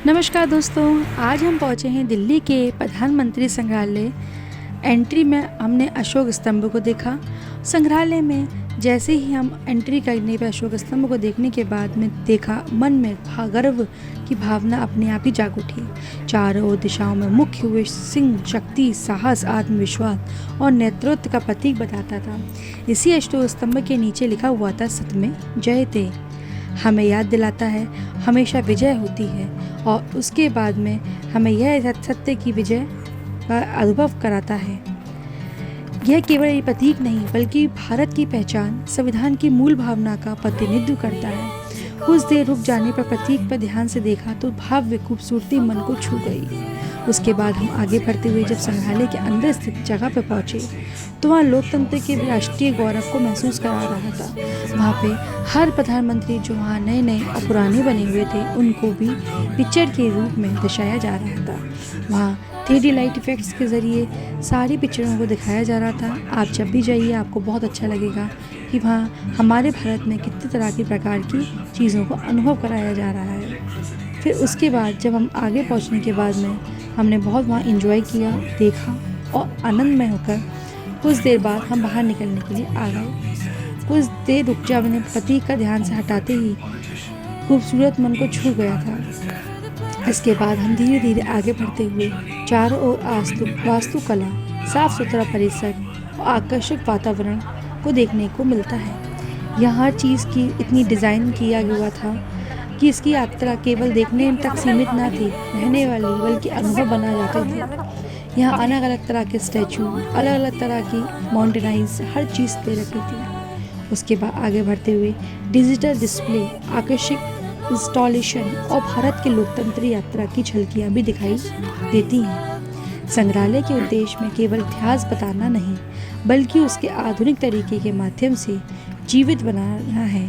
नमस्कार दोस्तों, आज हम पहुंचे हैं दिल्ली के प्रधानमंत्री संग्रहालय। एंट्री में हमने अशोक स्तंभ को देखा। संग्रहालय में जैसे ही हम एंट्री करने पर अशोक स्तंभ को देखने के बाद में देखा, मन में गर्व की भावना अपने आप ही जाग उठी। चारों ओर दिशाओं में मुख्य हुए सिंह शक्ति, साहस, आत्मविश्वास और नेतृत्व का प्रतीक बताता था। इसी अशोक स्तंभ के नीचे लिखा हुआ था, सत्य जय ते। हमें याद दिलाता है हमेशा विजय होती है, और उसके बाद में हमें यह सत्य की विजय का अनुभव कराता है। यह केवल एक प्रतीक नहीं बल्कि भारत की पहचान, संविधान की मूल भावना का प्रतिनिधित्व करता है। कुछ देर रुक जाने पर प्रतीक पर ध्यान से देखा तो भव्य खूबसूरती मन को छू गई। उसके बाद हम आगे बढ़ते हुए जब संग्रहालय के अंदर स्थित जगह पर पहुंचे तो वहाँ लोकतंत्र के राष्ट्रीय गौरव को महसूस करा रहा था। वहाँ पे हर प्रधानमंत्री जो वहाँ नए नए और पुराने बने हुए थे, उनको भी पिक्चर के रूप में दर्शाया जा रहा था। वहाँ 3D लाइट इफेक्ट्स के ज़रिए सारी पिक्चरों को दिखाया जा रहा था। आप जब भी जाइए आपको बहुत अच्छा लगेगा कि वहाँ हमारे भारत में कितने तरह की प्रकार की चीज़ों को अनुभव कराया जा रहा है। फिर उसके बाद जब हम आगे पहुँचने के बाद में हमने बहुत वहाँ एंजॉय किया, देखा और आनंदमय होकर कुछ देर बाद हम बाहर निकलने के लिए आ गए। कुछ देर रुक जा, मैंने प्रतीक का ध्यान से हटाते ही खूबसूरत मन को छू गया था। इसके बाद हम धीरे धीरे आगे बढ़ते हुए चारों ओर वास्तुकला, साफ सुथरा परिसर और आकर्षक वातावरण को देखने को मिलता है। यहाँ हर चीज़ की इतनी डिज़ाइन किया हुआ था कि इसकी यात्रा केवल देखने तक सीमित ना थी, रहने वाली बल्कि अनुभव बना जाते थे। यहाँ अलग अलग तरह के स्टैचू, अलग अलग तरह की माउंटेनाइज हर चीज़ दे रखी थी। उसके बाद आगे बढ़ते हुए डिजिटल डिस्प्ले, आकर्षक इंस्टॉलेशन और भारत के लोकतंत्र यात्रा की झलकियाँ भी दिखाई देती हैं। संग्रहालय के उद्देश्य में केवल इतिहास बताना नहीं बल्कि उसके आधुनिक तरीके के माध्यम से जीवित बनाना है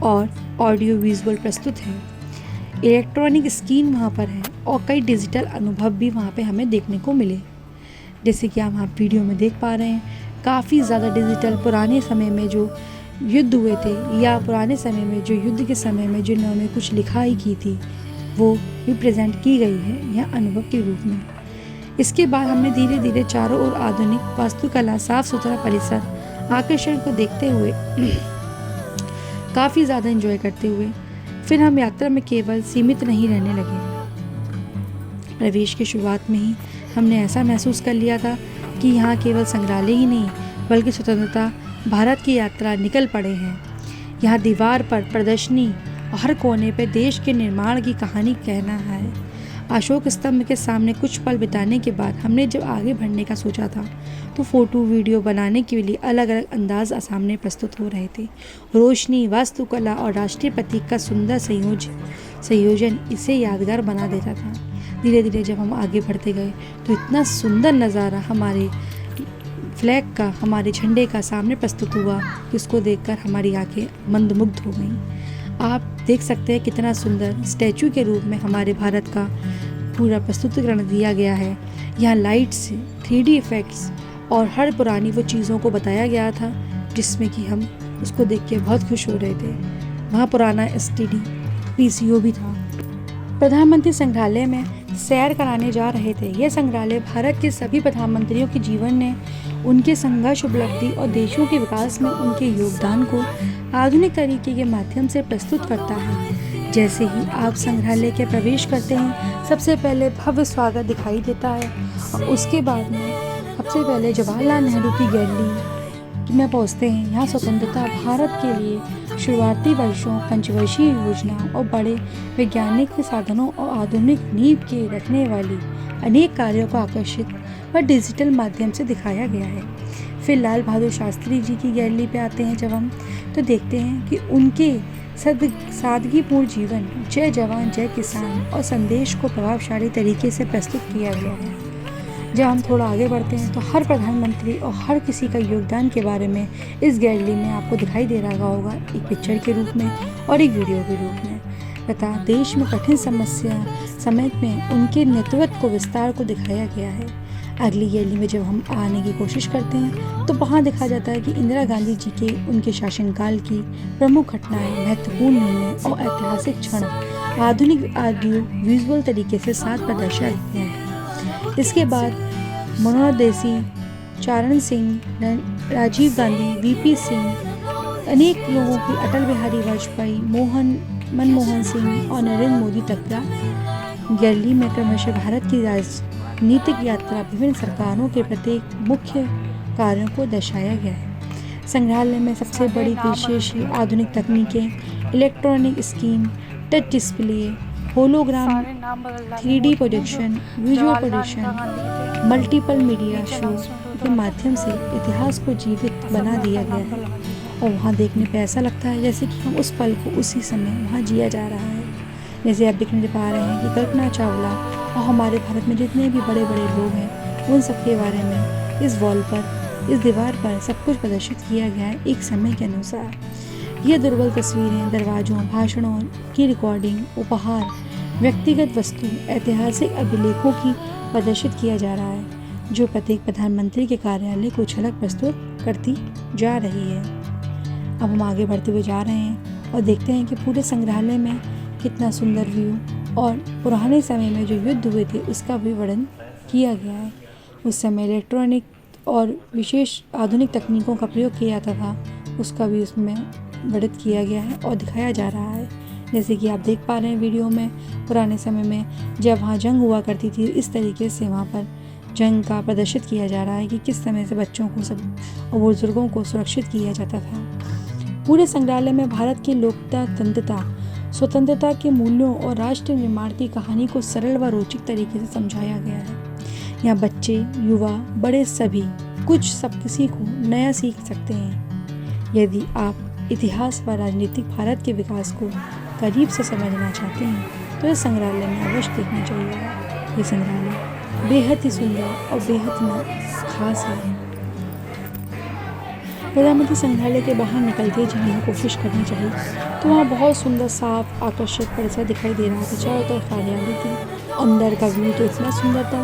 और ऑडियो विजुअल प्रस्तुत है। इलेक्ट्रॉनिक स्क्रीन वहाँ पर है और कई डिजिटल अनुभव भी वहाँ पे हमें देखने को मिले। जैसे कि आप वीडियो में देख पा रहे हैं, काफ़ी ज़्यादा डिजिटल पुराने समय में जो युद्ध हुए थे या पुराने समय में जो युद्ध के समय में जिन्होंने कुछ लिखाई की थी, वो भी प्रेजेंट की गई है यह अनुभव के रूप में। इसके बाद हमने धीरे धीरे चारों ओर आधुनिक वास्तुकला, साफ सुथरा परिसर, आकर्षण को देखते हुए काफ़ी ज़्यादा एंजॉय करते हुए फिर हम यात्रा में केवल सीमित नहीं रहने लगे। प्रवेश की शुरुआत में ही हमने ऐसा महसूस कर लिया था कि यहाँ केवल संग्रहालय ही नहीं बल्कि स्वतंत्रता भारत की यात्रा निकल पड़े हैं। यहाँ दीवार पर प्रदर्शनी और हर कोने पर देश के निर्माण की कहानी कहना है। अशोक स्तंभ के सामने कुछ पल बिताने के बाद हमने जब आगे बढ़ने का सोचा था तो फ़ोटो वीडियो बनाने के लिए अलग अलग अंदाज सामने प्रस्तुत हो रहे थे। रोशनी, वास्तुकला और राष्ट्रीय प्रतीक का सुंदर संयोजन इसे यादगार बना देता था। धीरे धीरे जब हम आगे बढ़ते गए तो इतना सुंदर नज़ारा हमारे फ्लैग का, हमारे झंडे का सामने प्रस्तुत हुआ, जिसको देखकर हमारी आंखें मंत्रमुग्ध हो गईं। आप देख सकते हैं कितना सुंदर स्टैचू के रूप में हमारे भारत का पूरा प्रस्तुतिकरण दिया गया है। यहाँ लाइट्स, 3D इफ़ेक्ट्स और हर पुरानी वो चीज़ों को बताया गया था जिसमें कि हम उसको देख के बहुत खुश हो रहे थे। वहाँ पुराना STD PCO भी था। प्रधानमंत्री संग्रहालय में सैर कराने जा रहे थे। यह संग्रहालय भारत के सभी प्रधानमंत्रियों के जीवन में उनके संघर्ष, उपलब्धि और देशों के विकास में उनके योगदान को आधुनिक तरीके के माध्यम से प्रस्तुत करता है। जैसे ही आप संग्रहालय के प्रवेश करते हैं, सबसे पहले भव्य स्वागत दिखाई देता है और उसके बाद में सबसे पहले जवाहरलाल नेहरू की गैलरी में पहुँचते हैं। यहाँ स्वतंत्रता भारत के लिए शुरुआती वर्षों, पंचवर्षीय योजना और बड़े वैज्ञानिक साधनों और आधुनिक नींव के रखने वाली अनेक कार्यों को आकर्षित व डिजिटल माध्यम से दिखाया गया है। फिर लाल बहादुर शास्त्री जी की गैलरी पे आते हैं जब हम, तो देखते हैं कि उनके सादगीपूर्ण जीवन, जय जवान जय किसान और संदेश को प्रभावशाली तरीके से प्रस्तुत किया गया है। जब हम थोड़ा आगे बढ़ते हैं तो हर प्रधानमंत्री और हर किसी का योगदान के बारे में इस गैलरी में आपको दिखाई दे रहा होगा, एक पिक्चर के रूप में और एक वीडियो के रूप में। तथा देश में कठिन समस्या समय में उनके नेतृत्व को विस्तार को दिखाया गया है। अगली गैलरी में जब हम आने की कोशिश करते हैं तो वहाँ देखा जाता है कि इंदिरा गांधी जी के उनके शासनकाल की प्रमुख घटनाएं, महत्वपूर्ण निर्णय और ऐतिहासिक क्षण आधुनिक ऑडियो विजुअल तरीके से साथ प्रदर्शित किया गया। इसके बाद मनोहर देसी, चारण सिंह, राजीव गांधी, वीपी सिंह, अनेक लोगों की, अटल बिहारी वाजपेयी, मनमोहन सिंह और नरेंद्र मोदी तक का गैलरी में क्रमशः भारत की राजनीतिक यात्रा, विभिन्न सरकारों के प्रत्येक मुख्य कार्यों को दर्शाया गया है। संग्रहालय में सबसे बड़ी विशेष आधुनिक तकनीकें, electronic screen, touch display, hologram, 3D projection, visual projection, multiple media show के माध्यम से इतिहास को जीवित बना दिया गया है और वहाँ देखने पे ऐसा लगता है जैसे कि हम उस पल को उसी समय वहाँ जिया जा रहा है। जैसे आप देखने पा रहे हैं कि कल्पना चावला और हमारे भारत में जितने भी बड़े बड़े लोग हैं उन सब के बारे में इस वॉल पर, इस दीवार पर सब कुछ प्रदर्शित किया गया है एक समय के अनुसार। ये दुर्बल तस्वीरें, दरवाज़ों, भाषणों की रिकॉर्डिंग, उपहार, व्यक्तिगत वस्तु, ऐतिहासिक अभिलेखों की प्रदर्शित किया जा रहा है, जो प्रत्येक प्रधानमंत्री के कार्यालय को झलक प्रस्तुत करती जा रही है। अब हम आगे बढ़ते हुए जा रहे हैं और देखते हैं कि पूरे संग्रहालय में कितना सुंदर व्यू और पुराने समय में जो युद्ध हुए थे उसका भी वर्णन किया गया है। उस समय इलेक्ट्रॉनिक और विशेष आधुनिक तकनीकों का प्रयोग किया जाता था, उसका भी उसमें वर्णित किया गया है और दिखाया जा रहा है। जैसे कि आप देख पा रहे हैं वीडियो में, पुराने समय में जब वहाँ जंग हुआ करती थी, इस तरीके से वहाँ पर जंग का प्रदर्शित किया जा रहा है कि किस समय से बच्चों को सब और बुजुर्गों को सुरक्षित किया जाता था। पूरे संग्रहालय में भारत की लोकतंत्रता, स्वतंत्रता के मूल्यों और राष्ट्र निर्माण की कहानी को सरल व रोचक तरीके से समझाया गया है। यहाँ बच्चे, युवा, बड़े सभी कुछ सब किसी को नया सीख सकते हैं। यदि आप इतिहास व राजनीतिक भारत के विकास को करीब से समझना चाहते हैं तो इस संग्रहालय में अवश्य देखना चाहिए। ये संग्रहालय बेहद ही सुंदर और बेहद खास है। प्रधानमंत्री संग्रहालय के बाहर निकलते जाने की कोशिश करनी चाहिए तो वहाँ बहुत सुंदर, साफ, आकर्षक परिसर दिखाई दे रहा था। चारों तरफ कार्यालय थी, अंदर का व्यू तो इतना सुंदर था